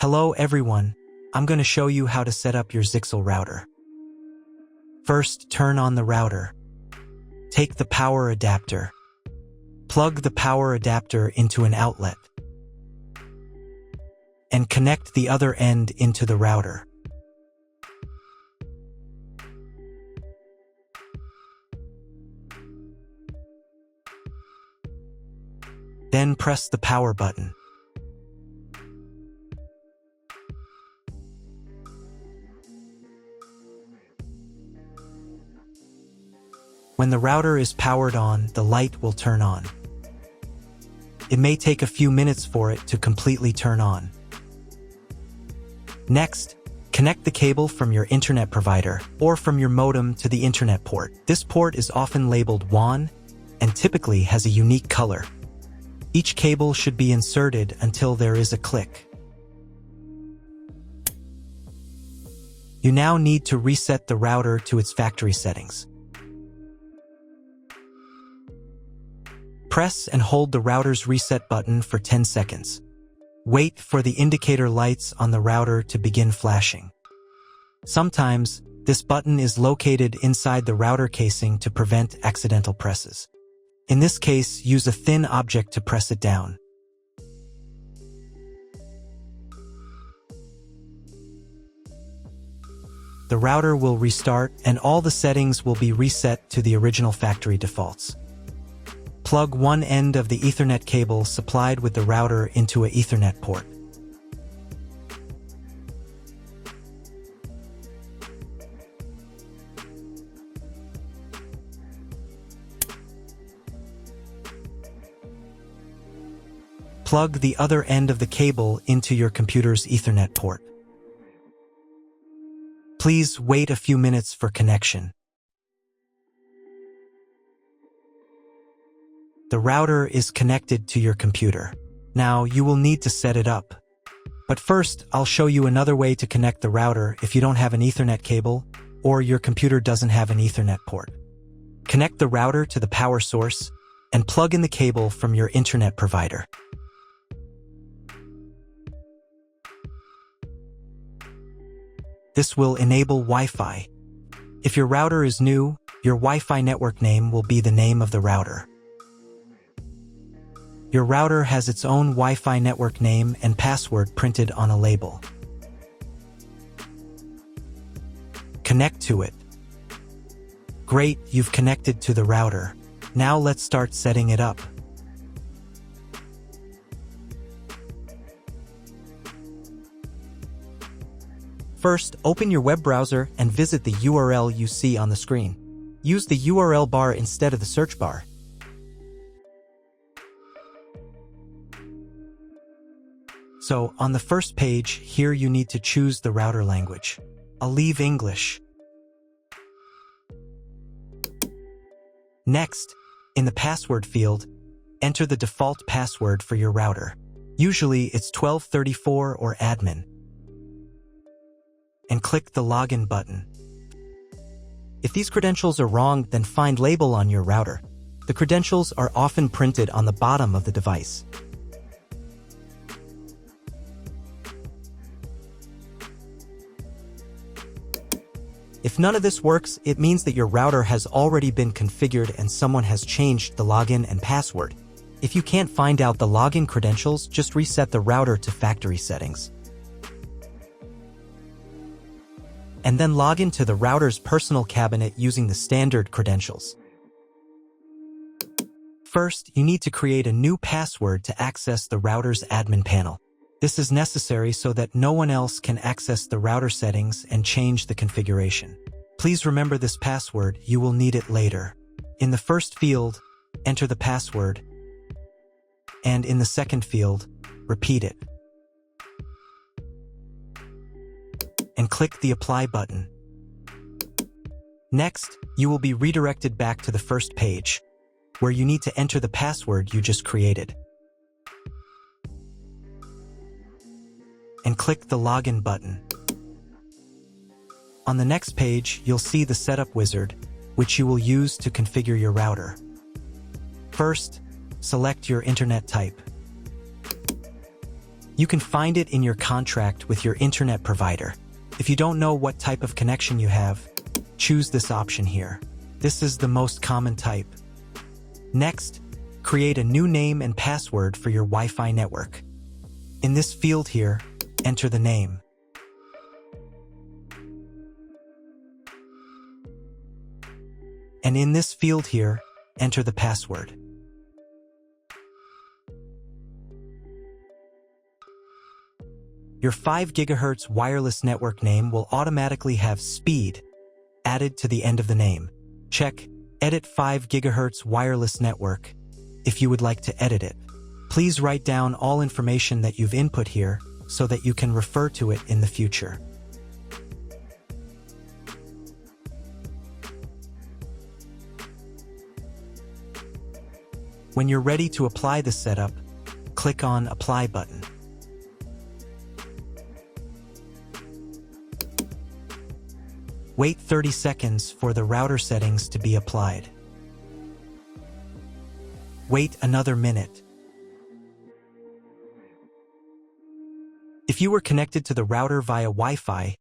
Hello everyone, I'm going to show you how to set up your Zyxel router. First, turn on the router. Take the power adapter. Plug the power adapter into an outlet. And connect the other end into the router. Then press the power button. When the router is powered on, the light will turn on. It may take a few minutes for it to completely turn on. Next, connect the cable from your internet provider or from your modem to the internet port. This port is often labeled WAN and typically has a unique color. Each cable should be inserted until there is a click. You now need to reset the router to its factory settings. Press and hold the router's reset button for 10 seconds. Wait for the indicator lights on the router to begin flashing. Sometimes, this button is located inside the router casing to prevent accidental presses. In this case, use a thin object to press it down. The router will restart and all the settings will be reset to the original factory defaults. Plug one end of the Ethernet cable supplied with the router into an Ethernet port. Plug the other end of the cable into your computer's Ethernet port. Please wait a few minutes for connection. The router is connected to your computer. Now you will need to set it up. But first, I'll show you another way to connect the router if you don't have an Ethernet cable or your computer doesn't have an Ethernet port. Connect the router to the power source and plug in the cable from your internet provider. This will enable Wi-Fi. If your router is new, your Wi-Fi network name will be the name of the router. Your router has its own Wi-Fi network name and password printed on a label. Connect to it. Great, you've connected to the router. Now let's start setting it up. First, open your web browser and visit the URL you see on the screen. Use the URL bar instead of the search bar. So, on the first page, here you need to choose the router language. I'll leave English. Next, in the password field, enter the default password for your router. Usually, it's 1234 or admin. And click the login button. If these credentials are wrong, then find label on your router. The credentials are often printed on the bottom of the device. If none of this works, it means that your router has already been configured and someone has changed the login and password. If you can't find out the login credentials, just reset the router to factory settings. And then log into the router's personal cabinet using the standard credentials. First, you need to create a new password to access the router's admin panel. This is necessary so that no one else can access the router settings and change the configuration. Please remember this password, you will need it later. In the first field, enter the password, and in the second field, repeat it. And click the Apply button. Next, you will be redirected back to the first page, where you need to enter the password you just created. And click the Login button. On the next page, you'll see the Setup wizard, which you will use to configure your router. First, select your internet type. You can find it in your contract with your internet provider. If you don't know what type of connection you have, choose this option here. This is the most common type. Next, create a new name and password for your Wi-Fi network. In this field here, enter the name. And in this field here, enter the password. Your 5 GHz wireless network name will automatically have speed added to the end of the name. Check Edit 5 GHz wireless network if you would like to edit it. Please write down all information that you've input here so that you can refer to it in the future. When you're ready to apply the setup, click on Apply button. Wait 30 seconds for the router settings to be applied. Wait another minute. If you were connected to the router via Wi-Fi,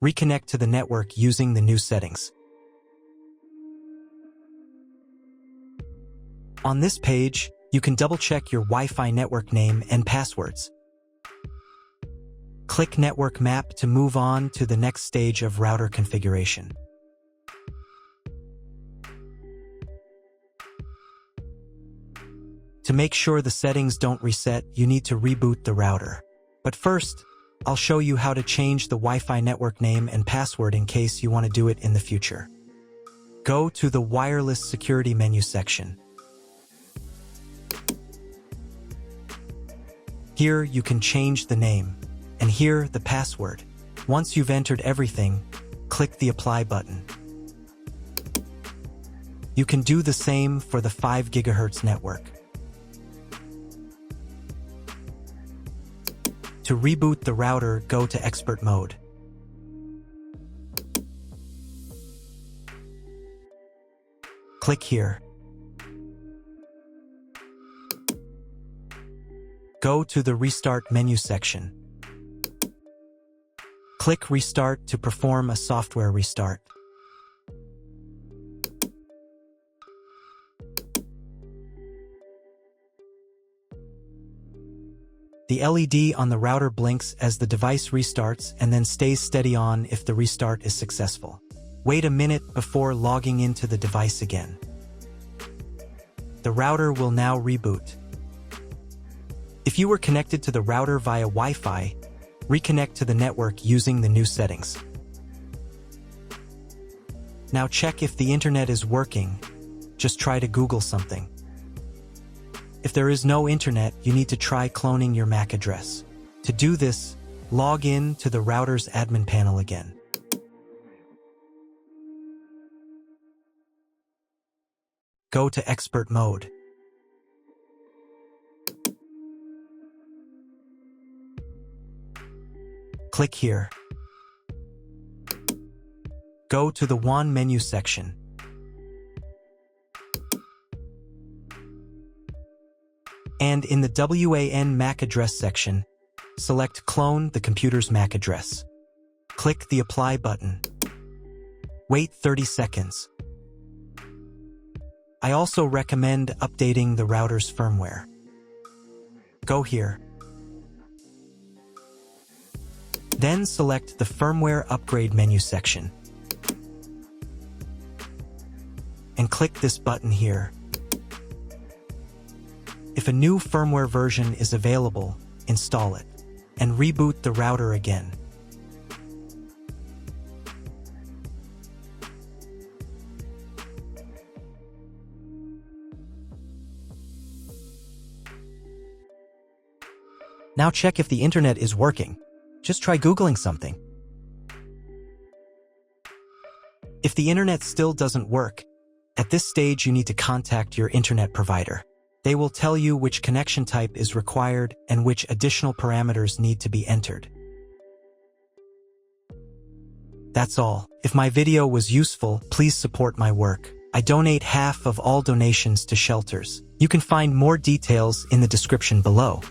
reconnect to the network using the new settings. On this page, you can double-check your Wi-Fi network name and passwords. Click Network Map to move on to the next stage of router configuration. To make sure the settings don't reset, you need to reboot the router. But first, I'll show you how to change the Wi-Fi network name and password in case you want to do it in the future. Go to the Wireless Security menu section. Here you can change the name, and here the password. Once you've entered everything, click the Apply button. You can do the same for the 5 GHz network. To reboot the router, go to Expert Mode. Click here. Go to the Restart menu section. Click Restart to perform a software restart. The LED on the router blinks as the device restarts and then stays steady on if the restart is successful. Wait a minute before logging into the device again. The router will now reboot. If you were connected to the router via Wi-Fi, reconnect to the network using the new settings. Now check if the internet is working. Just try to Google something. If there is no internet, you need to try cloning your MAC address. To do this, log in to the router's admin panel again. Go to Expert Mode. Click here. Go to the WAN menu section. And in the WAN MAC address section, select Clone the computer's MAC address. Click the Apply button. Wait 30 seconds. I also recommend updating the router's firmware. Go here. Then select the Firmware Upgrade menu section. And click this button here. If a new firmware version is available, install it, and reboot the router again. Now check if the internet is working. Just try Googling something. If the internet still doesn't work, at this stage you need to contact your internet provider. They will tell you which connection type is required and which additional parameters need to be entered. That's all. If my video was useful, please support my work. I donate half of all donations to shelters. You can find more details in the description below.